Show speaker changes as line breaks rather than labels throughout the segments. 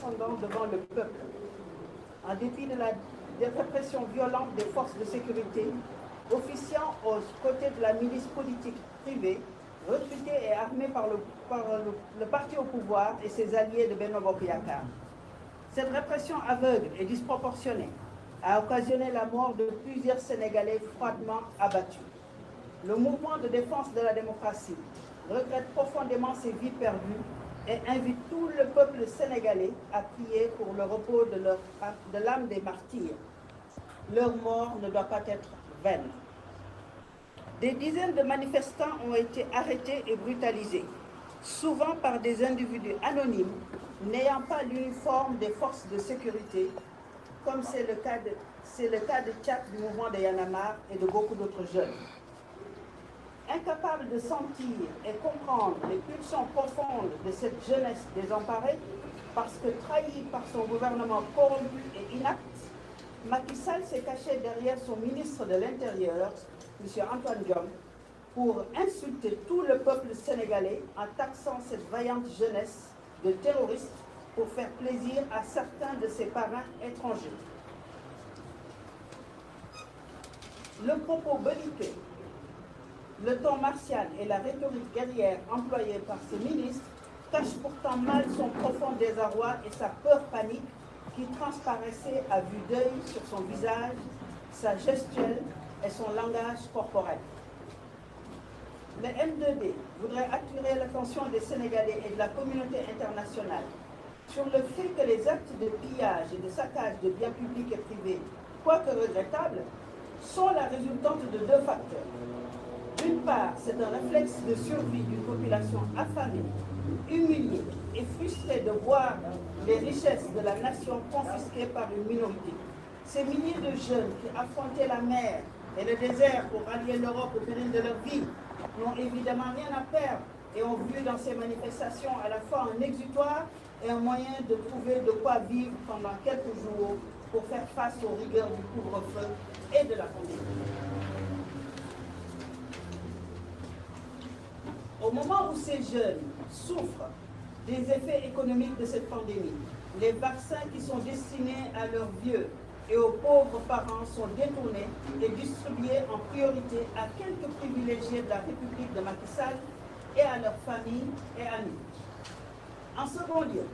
ascendant devant le peuple. En dépit de la répression violente des forces de sécurité, officiant aux côtés de la milice politique privée, recrutée et armée par le parti au pouvoir et ses alliés de Benno Bokk Yakaar. Cette répression aveugle et disproportionnée a occasionné la mort de plusieurs Sénégalais froidement abattus. Le mouvement de défense de la démocratie regrette profondément ces vies perdues et invite tout le peuple sénégalais à prier pour le repos de l'âme des martyrs. Leur mort ne doit pas être vaine. Des dizaines de manifestants ont été arrêtés et brutalisés, souvent par des individus anonymes n'ayant pas l'uniforme des forces de sécurité, comme c'est le cas de Tchad du mouvement de Y'en a marre et de beaucoup d'autres jeunes. Incapables de sentir et comprendre les pulsions profondes de cette jeunesse désemparée, parce que trahi par son gouvernement corrompu et inapte, Macky Sall s'est caché derrière son ministre de l'Intérieur, M. Antoine Diome, pour insulter tout le peuple sénégalais en taxant cette vaillante jeunesse de terroristes pour faire plaisir à certains de ses parrains étrangers. Le propos belliqueux, le ton martial et la rhétorique guerrière employée par ce ministre cachent pourtant mal son profond désarroi et sa peur panique qui transparaissait à vue d'œil sur son visage, sa gestuelle et son langage corporel. Le M2D voudrait attirer l'attention des Sénégalais et de la communauté internationale sur le fait que les actes de pillage et de saccage de biens publics et privés, quoique regrettables, sont la résultante de deux facteurs. D'une part, c'est un réflexe de survie d'une population affamée, humiliée et frustrée de voir les richesses de la nation confisquées par une minorité. Ces milliers de jeunes qui affrontaient la mer et le désert pour rallier l'Europe au péril de leur vie n'ont évidemment rien à perdre et ont vu dans ces manifestations à la fois un exutoire et un moyen de trouver de quoi vivre pendant quelques jours pour faire face aux rigueurs du couvre-feu et de la pandémie. Au moment où ces jeunes souffrent des effets économiques de cette pandémie, les vaccins qui sont destinés à leurs vieux et aux pauvres parents sont détournés et distribués en priorité à quelques privilégiés de la République de Macky Sall et à leurs familles et amis. En second lieu,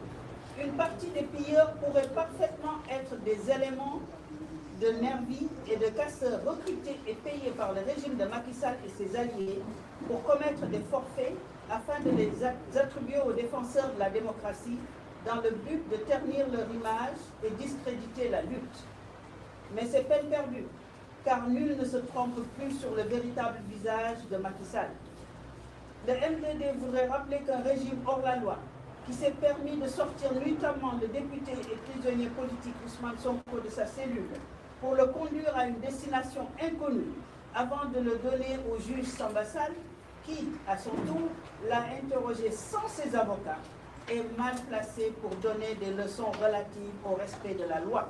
une partie des pilleurs pourraient parfaitement être des éléments de nervis et de casseurs recrutés et payés par le régime de Macky Sall et ses alliés pour commettre des forfaits afin de les attribuer aux défenseurs de la démocratie dans le but de ternir leur image et discréditer la lutte. Mais c'est peine perdue, car nul ne se trompe plus sur le véritable visage de Macky Sall. Le M2D voudrait rappeler qu'un régime hors la loi, qui s'est permis de sortir nuitamment le député et prisonnier politique Ousmane Sonko de sa cellule pour le conduire à une destination inconnue avant de le donner au juge Samba Sall, qui, à son tour, l'a interrogé sans ses avocats et mal placé pour donner des leçons relatives au respect de la loi.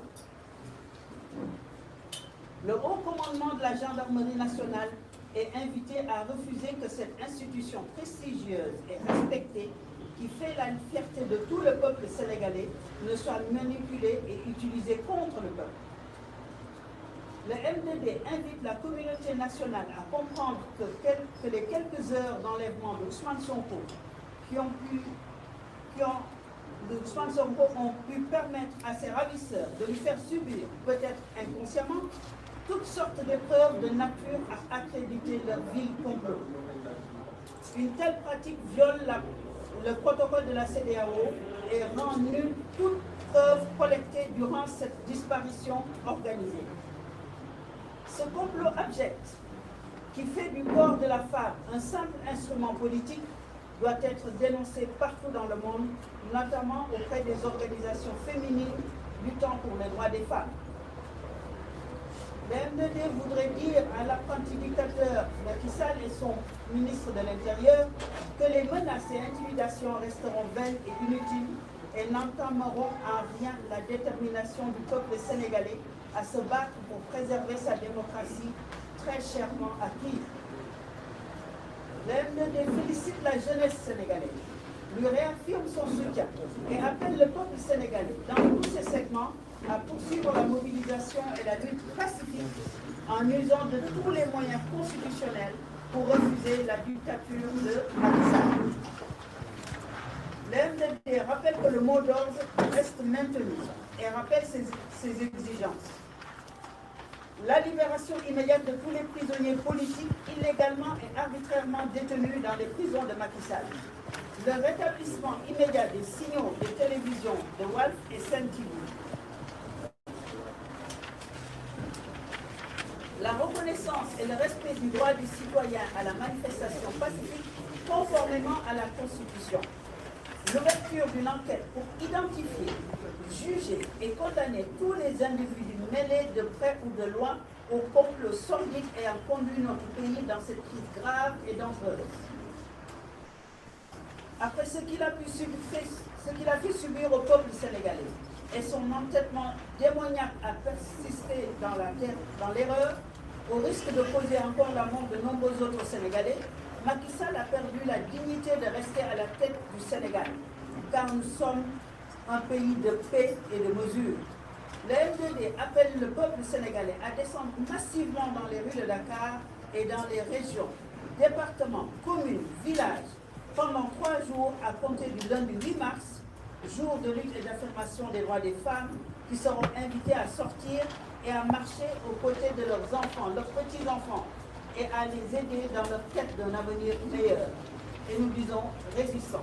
Le haut commandement de la gendarmerie nationale est invité à refuser que cette institution prestigieuse et respectée, qui fait la fierté de tout le peuple sénégalais, ne soit manipulée et utilisée contre le peuple. Le M2D invite la communauté nationale à comprendre que les quelques heures d'enlèvement d'Ousmane Sonko ont pu permettre à ses ravisseurs de lui faire subir, peut-être inconsciemment, toutes sortes d'épreuves de nature à accréditer leur vil complot. Une telle pratique viole le protocole de la CEDEAO et rend nulle toute preuve collectée durant cette disparition organisée. Ce complot abject, qui fait du corps de la femme un simple instrument politique, doit être dénoncé partout dans le monde, notamment auprès des organisations féminines luttant pour les droits des femmes. Le M2D voudrait dire à l'apprenti dictateur Macky Sall et son ministre de l'Intérieur que les menaces et intimidations resteront vaines et inutiles et n'entameront en rien la détermination du peuple sénégalais à se battre pour préserver sa démocratie très chèrement acquise. Le M2D félicite la jeunesse sénégalaise lui réaffirme son soutien et appelle le peuple sénégalais dans tous ses segments à poursuivre la mobilisation et la lutte pacifique en usant de tous les moyens constitutionnels pour refuser la dictature de Macky Sall. Le MDD rappelle que le mot d'ordre reste maintenu et rappelle ses exigences. La libération immédiate de tous les prisonniers politiques illégalement et arbitrairement détenus dans les prisons de Macky Sall. Le rétablissement immédiat des signaux de télévision de Walf et Sen TV. La reconnaissance et le respect du droit du citoyen à la manifestation pacifique conformément à la Constitution. L'ouverture d'une enquête pour identifier, juger et condamner tous les individus mêlés de près ou de loin au complot sordide ayant conduit notre pays dans cette crise grave et dangereuse. Après ce qu'il a fait subir au peuple sénégalais et son entêtement démoniaque à persister dans l'erreur, au risque de causer encore la mort de nombreux autres Sénégalais, Macky Sall a perdu la dignité de rester à la tête du Sénégal, car nous sommes un pays de paix et de mesure. Le MDD appelle le peuple sénégalais à descendre massivement dans les rues de Dakar et dans les régions, départements, communes, villages, pendant 3 jours à compter du lundi 8 mars, jour de lutte et d'affirmation des droits des femmes, qui seront invités à sortir et à marcher aux côtés de leurs enfants, leurs petits-enfants, et à les aider dans leur quête d'un avenir meilleur. Et nous disons résistons.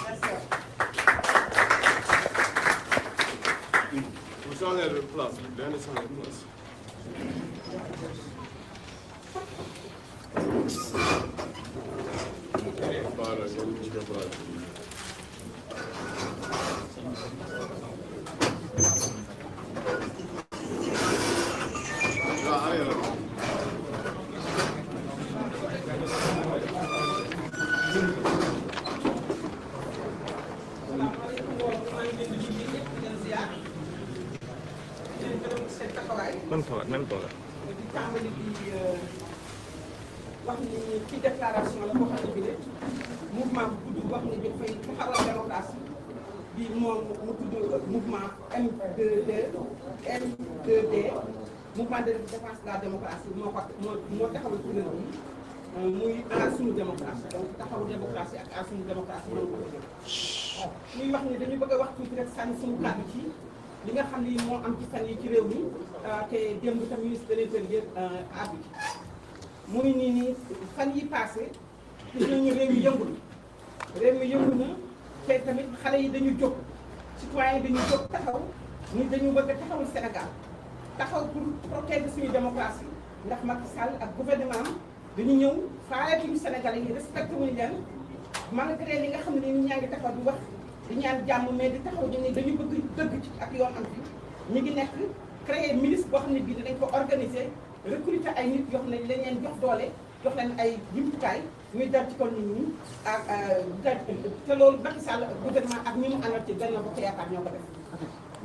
Merci.
Vous en avez place, donnez ça la place.
même tool
di tàmbali di wax ni ci déclaration la boo xam ne bi de mouvement bu tudd wax ni dafay taxawal démocratie bi moom mu tudd mouvement M2D mouvement de défense de la démocratie moo taxawal kuréel bi muy aar suñu démocratie donc taxawu démocratie ak aar suñu démocratie loolu ko muy wax ni dañu bëgg a wax tuuti rek sànni suñu kàddu ci li nga xam ni moo am ci fan yi ci réew mi te démb tam ministre de l'intérieur àddu ci muy nii fan yi passé gis nañu réew mi yëngu na te tamit xale yi dañu jóg citoyen yi dañu jóg taxaw ni dañu bëgg a taxawul Sénégal taxaw pour protéger suñu démocratie ndax Macky Sall ak gouvernement am dañu ñëw faaletuñu Sénégalais yi respecté wuñu leen malgré li nga xam ne ni ñaa ngi taxaw di wax di ñaan jàmm mais di taxaw ñu ne dañu bëgg dëgg ci ak yoon am fi ñu ngi nekk créer ministre boo xam ne bii dinañ ko organiser recruter ay nit yoo xam ne dañ leen jox doole jox leen ay jumtukaay ñuy dal ci kaw nit ñi ak te loolu Macky Sall gouvernement ak ñi mu àndal ci Benno Bokk Yaakaar ñoo ko def.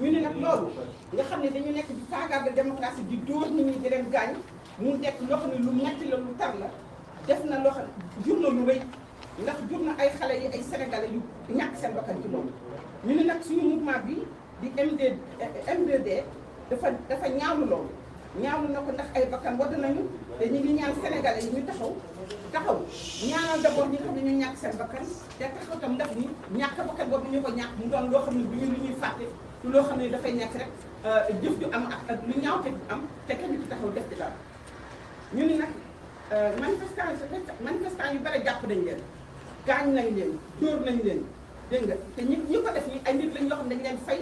ñu ne nag loolu nga xam ne dañu nekk di faagaagal démocratie di dóor nit ñi di leen gaañ mu nekk loo xam ne lu metti la lu tar la def na loo xam jur na lu rëy. ndax jur na ay xale yi ay sénégalais yu ñàkk seen bakkan ci loolu ñu ne nag suñu mouvement bi di M2D dafa ñaawlu loolu ñaawlu na ko ndax ay bakkan wadd nañu te ñu ngi ñaan sénégalais yi ñu taxaw ñaanal d'abord ñi nga xam ne ñu ñàkk seen bakkan te taxaw tam ndax ni ñàkk bakkan boobu ñu ko ñàkk mu doon loo xam ne du ñu lu ñuy fàtte lu loo xam ne dafay nekk rek jëf ju am ak lu ñaaw te am te kenn ci taxaw def ci dara ñu ni nag manifestant yu bare jàpp nañ leen gaañ nañ leen dóor nañ leen dégg nga te ñi ko def ni ay nit lañ yoo xam ne dañ leen fay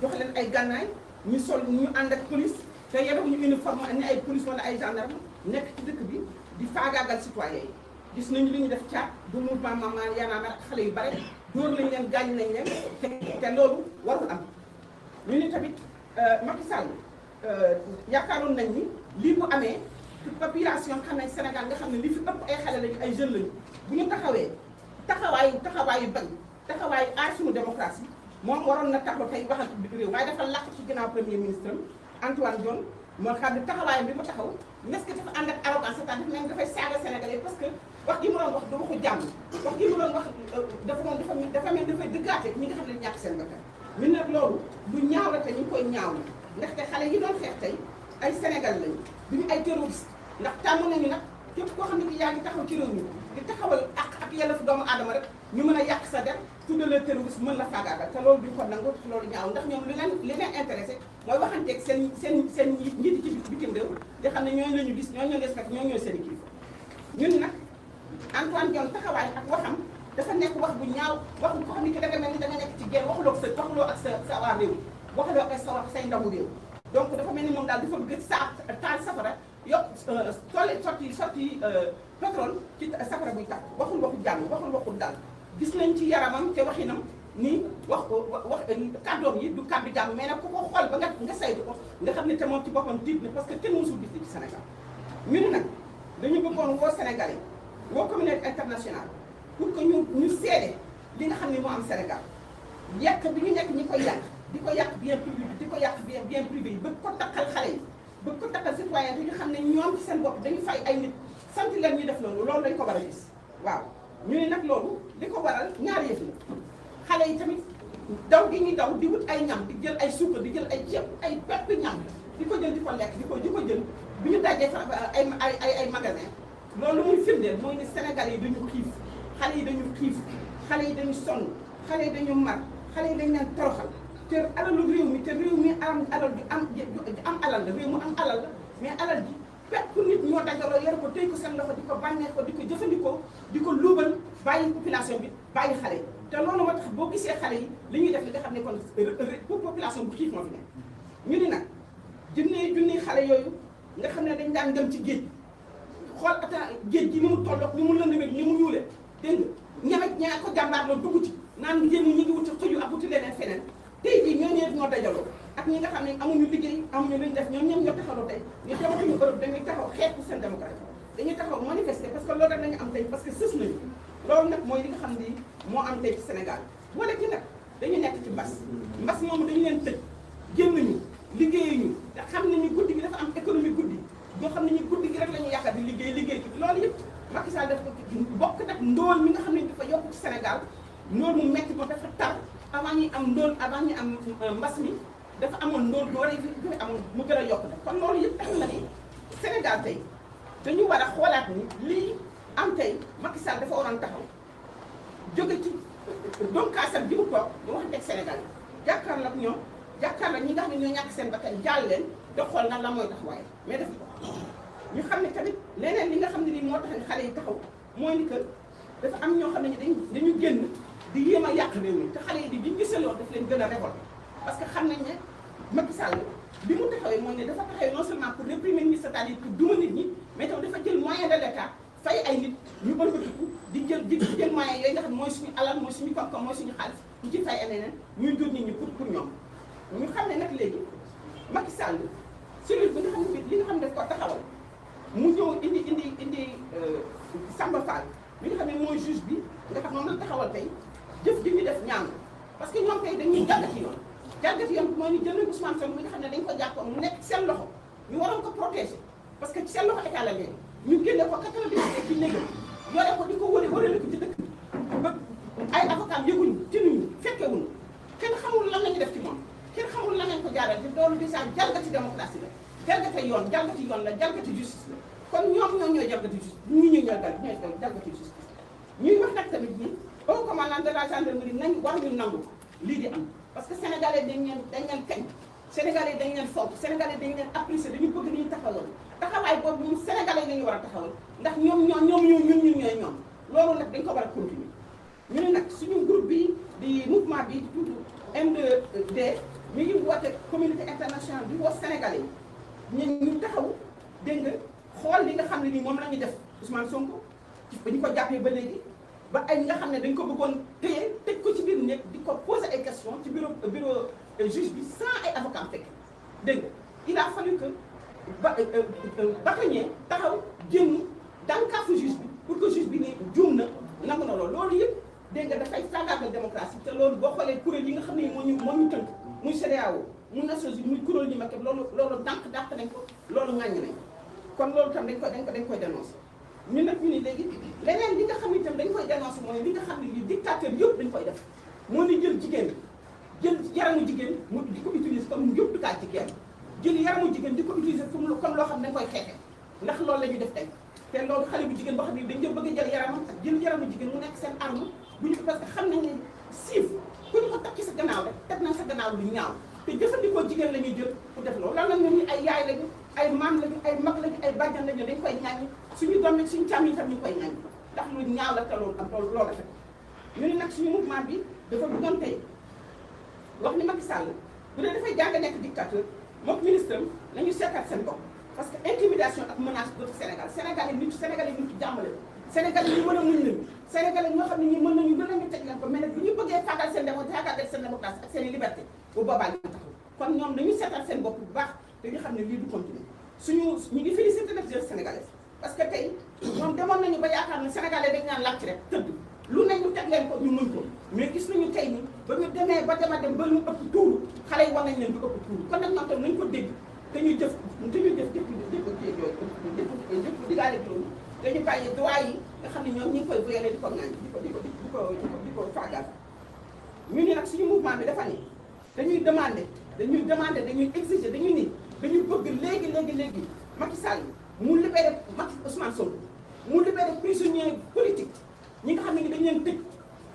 jox leen ay gànnaay ñu sol ñu ànd ak police te yorewuñu uniforme ni ay police wala ay gendarme nekk ci dëkk bi di faagaagal citoyen yi gis nañu li ñu def caat bu mouvement Maman Y'en a marre ak xale yu bare dóor nañ leen gaañ nañ leen te loolu warul am ñu ni tamit Macky Sall yaakaaroon nañ ni lii bu amee population xam nañ Sénégal nga xam ne li fi ëpp ay xale lañu ay jeunes lañu bu ñu taxawee taxawaayu bañ taxawaayu aar suñu démocratie moom waroon na taxaw tey waxal ci réew waaye dafa làq ci ginnaaw premier ministre Antoine Diome moo xam ne taxawaayam bi mu taxaw est-ce que dafa ànd ak arrogance c'est-à-dire même dafay saaga Sénégalais parce que wax gi mu doon wax du waxu jàmm wax gi mu doon wax dafa mel dafay dëggaate ñi nga xam ne ñàkk seen bakkan ñun nag loolu lu ñaaw la te ñu ngi koy ñaaw la ndaxte xale yi doon xeex tey ay Sénégal lañu duñu ay terroriste ndax tàmm nañu nag képp koo xam ne ki yaa ngi taxaw ci réew mi di taxawal ak yelleefu doomu aadama rek ñu mën a yàq sa der tuddale terroriste mën la faagaagal te loolu duñ ko nangu loolu ñaaw ndax ñoom li leen intéressé mooy waxanteeg seen njiit ci bitim réew di xam ne ñooñu la ñu gis ñooñu la respecté ñooñu ñooy seen kilifa ñun nag Antoine Diome taxawaay ak waxam dafa nekk wax bu ñaaw wax ko xam ne ki da nga mel ni da nga nekk ci guerre waxuloo ak sa waa réew waxuloo ak say ndawu réew donc dafa mel ni moom daal dafa bëgg taal safara yokk sotti pétrole ci safara buy tàkk waxul waxu jàmm waxul waxu dal gis nañ ci yaramam te waxinam ni wax kàddoom yi du kàddu jàmm mais nag ku ko xool ba nga saytu ko nga xam ne te moom ci boppam tiit na parce que kenn mësul gis ci Sénégal ñun nag dañu bëggoon woo Sénégalais woo communauté internationale pour que ñu seede li nga xam ne moo am Sénégal yàq bi ñu nekk ñi koy yàq di ko yàq bien public di ko yàq bien privé yi bëgg ko takkal xale yi bëgg ko takkal citoyen yi nga xam ne ñoom ci seen bopp dañu fay ay nit sant leen ñu def loolu dañ ko war a gis waaw ñu ne nag loolu li ko waral ñaari yëf la xale yi tamit daw gi ñuy daw di wut ay ñam di jël ay suukar di jël ay ceeb ay pepp ñam di ko jël di ko lekk di ko jël bi ñu dajee fa ay magasin loolu muy firndeel mooy ni Sénégal yi dañu xiif xale yi dañu xiif xale yi dañu sonn xale yi dañu mar xale yi dañ leen toroxal te alalu réew mi te réew mi am alal bi am alal la réew mu am alal la mais alal ji fekk nit ñoo dajaloo yor ko téy ko seen loxo di ko bànnee ko di ko jëfandikoo di ko luubal bàyyi population bi bàyyi xale yi te loolu moo tax boo gisee xale yi li ñuy def li nga xam ne kon population bu xiif moo fi nekk ñu ni nag junni xale yooyu nga xam ne dañ daan dem ci géej xool ata géej gi ni mu tolloog ni mu lëndëmee ni mu ñuulee dégg nga ñeme ko jàmbaar loolu dugg ci naan njéem ñi ngi wuti xuju ak wuti leneen feneen tey jii ñoo dajaloo ak ñi nga xam ne amuñu liggéey amuñu luñ def ñoom ñoo taxawoo tey ñu dematuñu Europe dañuy taxaw xeetu seen démocratie dañuy taxaw manifester parce que loolu rek lañu am tey parce que sës nañu loolu nag mooy li nga xam ni moo am tey ci Sénégal wala ci nag dañu nekk ci mbas moomu dañu leen tëj génnuñu liggéeyuñu te xam nañu guddi gi dafa am économie guddi ñoo xam ne ñu guddi gi rek la ñuy yaakaar di liggéey loolu yëpp Macky Sall dafa bokk nag ndóol mi nga xam ne dafa yokk ci Sénégal ndóol mu metti ko dafa tar avant ñuy am ndóol avant ñu am mbas mi dafa amoon ndóol doole fi amoon mu gën a yokk nag kon loolu yëpp tax na ni Sénégal tey dañu war a xoolaat ni lii am tey Macky Sall dafa waroon taxaw jóge ci donkaasam bi mu toog ñu waxanteeg Sénégal yi jàkkaarloo ak ñoom jàkkaarloo ñi nga xam ne ñoo ñàkk seen bakkan jàll leen te xool nan la mooy taxawaay mais def ko ñu xam ne tamit leneen li nga xam ne nii moo tax ne xale yi taxaw mooy ni que dafa am ñoo xam ne dañu génn di yéem a yàq réew mi te xale yi di biñu gisee loolu daf leen gën a révolté parce que xam nañ ne Macky Sall bi mu taxawee mooy ne dafa taxawee non seulement pour réprimer nit c'est-à-dire pour duma nit ñi mais tam dafa jël moyen de l'État fay ay nit ñu ëlbatiku di jël moyen yooyu nga xam ne mooy suñu alal mooy suñu koom-koom mooy suñu xaalis ñu ci fay ay leneen ñuy jur nit ñi pour ñoom ñu xam ne nag léegi Macky Sall cellule bi nga xam ne li nga xam ne daf ko taxawal mu ñëw indi Samba Fall mi nga xam ne mooy juge bi nga xam moom la taxawal tey jëf ji ñu def ñaan parce que ñoom tey dañuy jàggati yoon mooy ni jël nañ Ousmane Sonko mi nga xam ne dañ ko jàppoon mu nekk seen loxo ñu waroon ko protéger parce que ci seen loxo état la léegi ñu génne ko 90 ci néegam yore ko di ko wërale ko ci dëkk ba ay avocat yëguñu tinuñu fekkewuñu kenn xamul lan lañu def ci moom kenn xamul lan lañ ko jaaral di loolu déjà jalgati démocratie la jalgati yoon la jalgati justice la kon ñoom ñooy jalgati justice ñooy jalgati justice ñuy wax nag tamit ni au commandant de la gendarmerie war ñu nangu lii di am parce que sénégalais dañ leen kañ sénégalais dañ leen fonk sénégalais dañ leen apprécier dañu bëgg ni ñu taxawal taxawaay boobu ñun sénégalais dañu war a taxawal ndax ñoom ñooy ñoom loolu nag dañ ko war a continuer ñu ne nag suñu groupe bi di mouvement bi di tudd M2D mi ngi woote communauté internationale di woo sénégalais yi ñu taxaw dégg nga xool li nga xam ne nii moom la ñu def Ousmane Sonko ba ñu ko jàppee ba léegi ba ay nga xam ne dañ ko bëggoon téye tëj ko ci biir nekk di ko poser ay questions ci bureau juge bi sans ay avocat fekk dégg nga il a fallu que bâtonnier taxaw génn dànkaafu juge bi pour que juge bi ni juum na nangu na loolu yëpp dégg nga dafay faagaagal démocratie te loolu boo xoolee kuréel yi nga xam ne moo ñu tënk muy CEDEAO muy Nations Unies muy kuréel yi ma képp loolu dàq nañ ko loolu ŋàññi nañ kon loolu tam dañ koy dénoncer ñun nag ñu ni léegi leneen li nga xam ne itam dañ koy dénoncer mooy li nga xam ne li dictateur yëpp dañ koy def moo ni jël jigéen jël yaramu jigéen mu di ko utiliser comme yóbbukaay ci kenn jël yaramu jigéen di ko utiliser comme loo xam ne dañ koy xeexe ndax loolu la ñu def tey te loolu xale bu jigéen boo xam ne dañ jël bëgg a jël yaramam ak jël yaramu jigéen mu nekk seen arme bu ñu parce que xam nañ ne siif ku ñu ko takk ci sa gannaaw rek teg nañ sa gannaaw lu ñaaw te jëfandikoo jigéen la ñuy jël pour def loolu lan la ñun ñu ay yaay lañu ay maam lañu ay mag lañu ay bàjjan lañu dañ koy ñaañi suñu doom ak suñu càmm yi tam ñu koy ñaañi ndax lu ñaaw la te loolu am loolu rafet ñu ne nag suñu mouvement bi dafa bëggoon tey wax ni Macky Sall bu dee dafay jàng nekk dictateur moom ministre am nañu seetaat seen bopp parce que intimidation ak menace dootu Sénégal Sénégal yi nit jàmmale Sénégal yi ñu mën a muñ lañu Sénégal yi ñoo xam ne ñi mën nañu nañu teg leen ko mais nag bu ñu bëggee faagal seen démocratie ak seen liberté bu boobaa ñu taxaw kon ñoom nañu seetaat seen bopp bu baax te ñu xam ne lii du continuer ñu ngi félicité nag jeunesse sénégalaise parce que tey ñoom demoon nañu ba yaakaar ne sénégalais dañ naan làcc rek tëdd lu ne ñu teg leen ko ñu mën ko mais gis nañu tey ni ba ñu demee ba dem ba ñu ëpp tuuru xale yi war nañ leen du ëpp tuuru kon nag ñoom tam nañu ko dégg te ñuy jëf jëpp digaale juróom dañu bàyyi droit yi nga xam ne ñoom ñi ngi koy violé di ko ŋaañ di ko faagal ñu ni nag suñu mouvement bi dafa ni dañuy demander dañuy exiger dañuy ni dañuy bëgg léegi Macky Sall mu libéré Ousmane Sonko mu libéré prisonnier politique ñi nga xam ne ni dañ leen tëj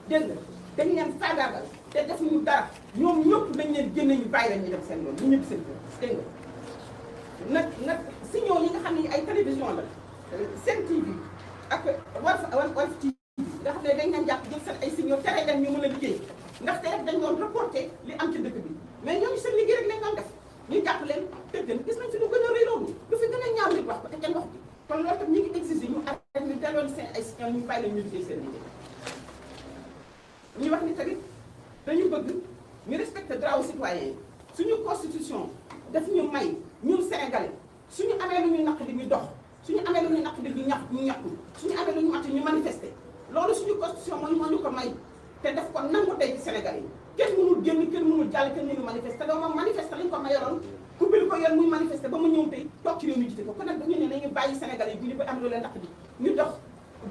dégg nga dañ leen faagaagal te defuñu dara ñoom ñëpp nañ leen génne ñu bàyyi leen ñu dem seen yoon ñu ñëpp seen kër dégg nga nag signaux yi nga xam ne ay télévision la Sen TV ak Walf TV nga xam ne dañ leen jàpp jël seen ay signaux tere leen ñu mën a liggéey ndaxte rek dañ doon reporté li am ci dëkk bi mais ñooñu seen liggéey rek lañ doon def ñu jàpp leen tëj leen gis nañ fi lu gën a rëy loolu lu fi gën a ñaaw nit wax ko te kenn wax bi kon loolu tam ñu ngi exiger ñu arrêté ñu delloon seen ay signaux ñu bàyyi leen ñu liggéey seen liggéey ñu wax ni tamit dañu bëgg ñu respecté droit citoyen suñu constitution daf ñu may ñun sénégalais suñu amee lu ñuy naq di ñu dox suñu amee lu ñuy naq di ñu ñaxtu suñu amee lu ñu matti ñu manifester loolu suñu constitution moo ñu ko may te daf ko nangu tey ci sénégalais yi kenn mënul génn kenn mënul jàll kenn mënul manifester doo moom manifester lañ ko mayoroon kubbil ko yoon muy manifester ba mu ñëw tey toog ci réew mi jiite ko kon nag dañu ne nañu bàyyi sénégalais yi bu ñu ko am lu leen naq di ñu dox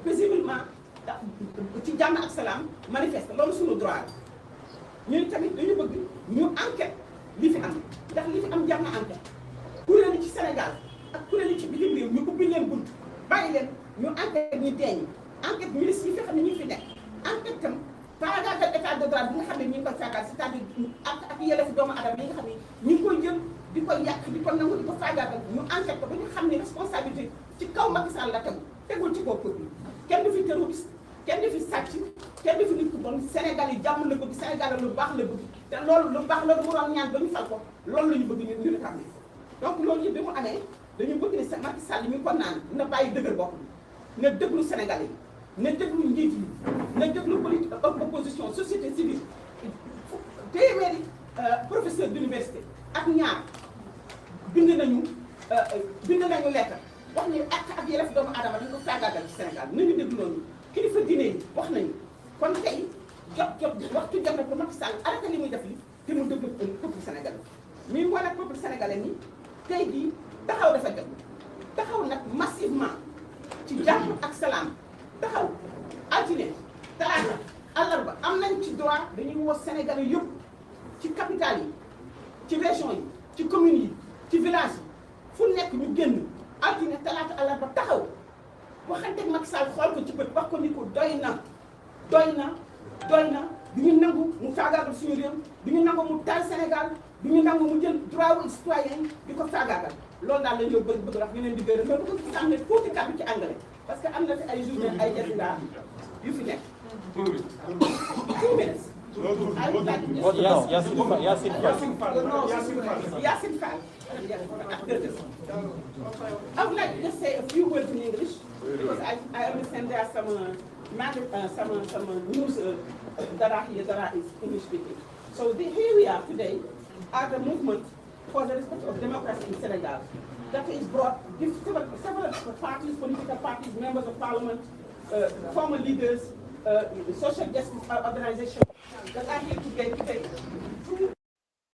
paisiblement ci jàmm ak salaam manifester loolu suñu droit la ñun tamit dañu bëgg ñu enquête li fi am ndax li fi am jar na enquête kuréel yi ci Sénégal ak kuréel yi ci bitim réew ñu ubbi leen bunt bàyyi leen ñu enquête ñu teeñ enquête ministre yi fi xam ne ñu fi nekk enquête tam faagaagal état de droit bi nga xam ne ñu ngi koy faagaal c'est-à-dire ak yelleefu doomu adama yi nga xam ne ñu ngi koy jël di ko yàq di ko nangu di ko faagaagal ñu enquête ko ba ñu xam ne responsabilité ci kaw Macky Sall la tegul ci kaw peuple kenn du fi terroriste kenn du fi sàcc kenn du fi nit ku bon Sénégal yi jàmm la bëgg Sénégal lu baax la bëgg te loolu lu baax loolu mu doon ñaan ba ñu fal ko loolu la ñu bëgg ñu rétablir donc loolu yëpp bi mu amee dañu bëgg ne Macky Sall ñu ko naan na bàyyi dëgër bopp na déglu Sénégal yi na déglu njiit yi na déglu politique opposition société civile téeméeri professeur d'université ak ñaar bind nañu lettre wax ni ak yelleef doomu aadama dañ ko faagaagal ci Sénégal nañu déglu loolu kilifa diine yi wax nañu kon tey waxtu jot na pour Macky Sall arrêté li muy def li te mu déglu peuple sénégalais mi wane ak peuple sénégalais ni tey jii taxaw dafa jot taxaw nag massivement ci jàmm ak salaam taxaw altine talaata àllarba am nañ ci droit dañuy woo sénégalais yëpp ci capitale yi ci région yi ci communes yi ci village yi fu nekk ñu génn altine talaata àllarba taxaw waxante ak Macky Sall xool ko ci bët wax ko ni ko doy na du ñu nangu mu faagaagal suñu réew du ñu nangu mu taal Sénégal du ñu nangu mu jël droit wu citoyen di ko faagaagal loolu daal la ñu bëgg wax ñu leen di gërëm mais bu ko am ne tuuti kàddu ci anglais parce que am na fi ay journée ay jazira yu fi nekk. 2 minutes. Yacine Fall. I would like to just say a few words in English because I understand there are some news that are here that are English speaking. So here we are today at the movement for the respect of democracy in Senegal that is brought several parties, political parties, members of parliament, former leaders, social justice organizations that are here today